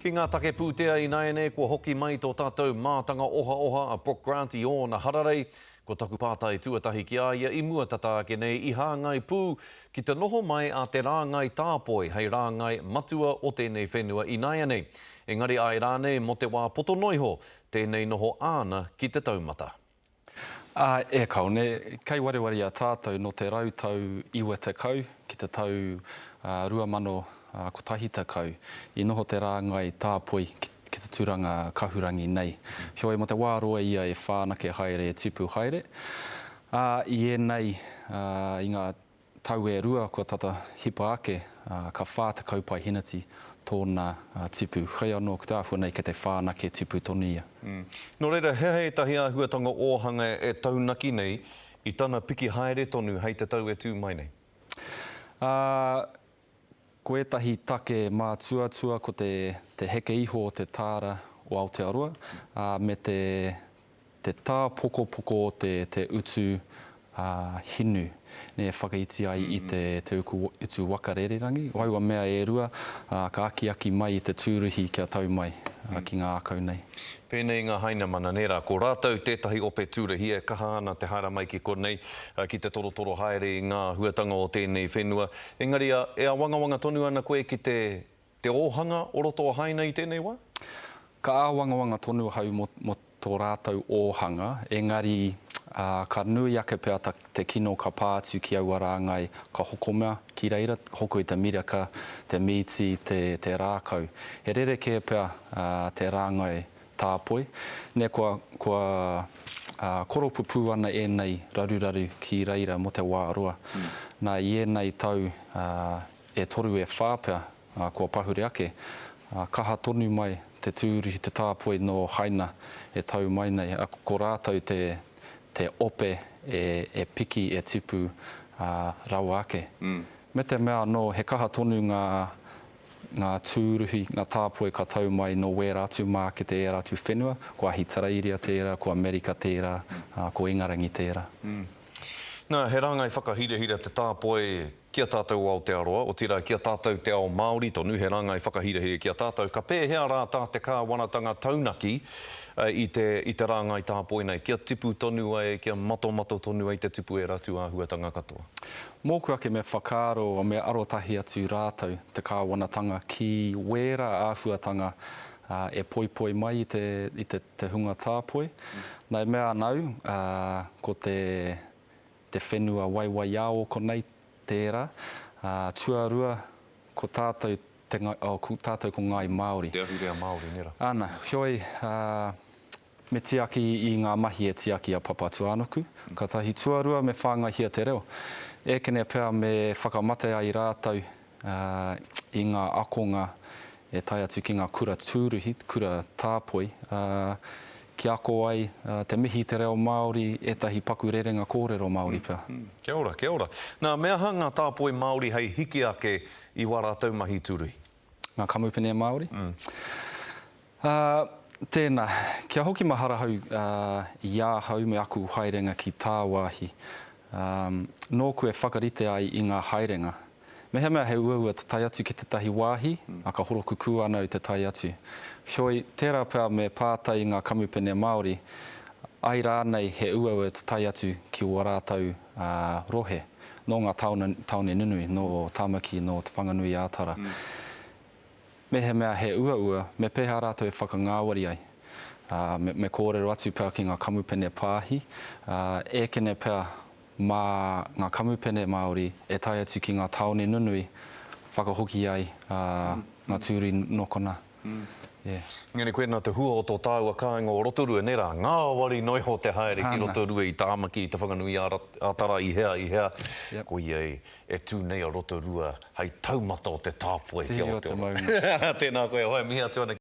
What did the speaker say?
Ki ngā take pūtea I naene, kua hoki mai tō tātou mātanga oha a Brooke Grant I ōna hararei, ko taku pātai tuatahi ki aia I mua tata ke nei I hāngai pū ki te noho mai a te rāngai tāpoi hei rāngai matua o tēnei whenua I naene. Engari ai rānei mo te wā potonoiho, tēnei noho āna ki te taumata. E kaune, kei wareware a tātou no te rautau iwe te kau, ki te tau rua mano ko tahi te kau, I noho te rāngai tāpoi ki te tūranga kahurangi nei. Hioi mo te wāroa ia e whānake haere e tipu haere. I nei, I ngā tau e rua kua tata hipa ake, ka whā te kaupai hinati tōna tipu. Hei anō ku te āwhua nei ke te whānake tipu tonu ia. Nō reira, he tahi āhuatanga ōhanga e taunaki nei I tana piki haere tonu hei te tau e tū mai nei? Ko etahi take mā tuatua ko te heke iho o te tāra o Aotearoa, me te tā poko te utu hinu. Ne whakaiti ai I te utu wakarererangi. Waua mea e rua, ka aki mai I te tūruhi kia tau mai ki ngā akau nei. Pēnei ngā haina mana nera, ko rātou tētahi ope tūruhi e kaha ana te haere mai ki konei, ki te torotoro haere I ngā huatanga o tēnei whenua. Engari, e a wangawanga tonu ana koe ki te ōhanga o roto o haina I tēnei wā? Ka a wangawanga tonu hau mo tō rātou ōhanga, engari ka nui ake pēr te kino ka pātu ki aua rāngai ka hokomea ki reira, hoko I te miraka, te miti, te rākau. He rereke pēr te rāngai tāpoi. Ne kua koropu pū ana nei raruraru ki reira mo te wāroa. Nā I nei tau e toru e whāpea kua pahuri ake, kaha tonu mai te tūruhi, te tāpoi no haina e tau mai nei. Ko rātou te ope e piki e tipu rawa ake. Me te mea no he kaha tonu ngā tūruhi, ngā tāpoi ka tau mai no wēratu mā ki te ēratu whenua, ko Ahitaraeria tērā, ko Amerika tērā, ko Ingarangi tērā. Nā, he rāngai whakahirehira te tāpoi kia tātou Aotearoa, o tira kia tātou te ao Māori tonu, he rāngai whakahirehira kia tātou. Ka pēhea rā tā te kāwanatanga taunaki I te rāngai tāpoi nei. Kia tipu tonu ai, kia mato tonu ai te tipu e ratu āhuatanga katoa. Mōku ake me whakaaro o me arotahi atu rātou te kāwanatanga ki wera āhuatanga e poipoi mai I te hunga tāpoi. Nei mea nau, ko te whenua waiwai ao ko nei tērā, tuarua ko tātou ko ngai Māori. Te ahurea Māori, nera. Ana, hioi, me tiaki I ngā mahi e tiaki a Papatu Ānuku. Ka tahi tuarua me whāngahia te reo. Ekene pēr me whakamate ai rātou I ngā akonga e tai atu ki ngā kura tūruhi, kura tāpoi. Ki ako ai te mihi te reo Māori, etahi paku rerenga kōrero Māori pēr. Kia ora, kia ora. Nā, mea hanga tāpoi Māori hei hiki ake I wā rātou mahi tūruhi? Ngā kamupene Māori? Tēnā, kia hoki mahara hau ia hau me aku haerenga ki tā wāhi. Nōku e whakarite ai I ngā haerenga. Mehea mea he uaua te tai atu ki te tahi wāhi, a ka horoku kū ana I te tai atu. Hioi, tērā pēr me pātai ngā kamupene Māori, ai rānei he uaua te tai atu ki o rātou rohe, no ngā taone nunui, no Tāmaki, no te whanganui ātara. Mehea mea he uaua, me pēhā rātou e whakangāwari ai. Me kōrero atu pēr ki ngā kamupene pāhi, ekene pēr mā ngā kamupene Māori e tai atu ki ngā taone nunui whakahoki ai ngā tūri nokona. Ngani koe nā te hua o tō tāua kāinga o Rotorua nera, ngā wari noiho te haere ki Rotorua I Tāmaki, I te whanganui ātara I hea. Ko iei e tū nei a Rotorua, hei taumata o te tāpoi. Tēnā koe, Tēnā koe, hoi mihi atu ana.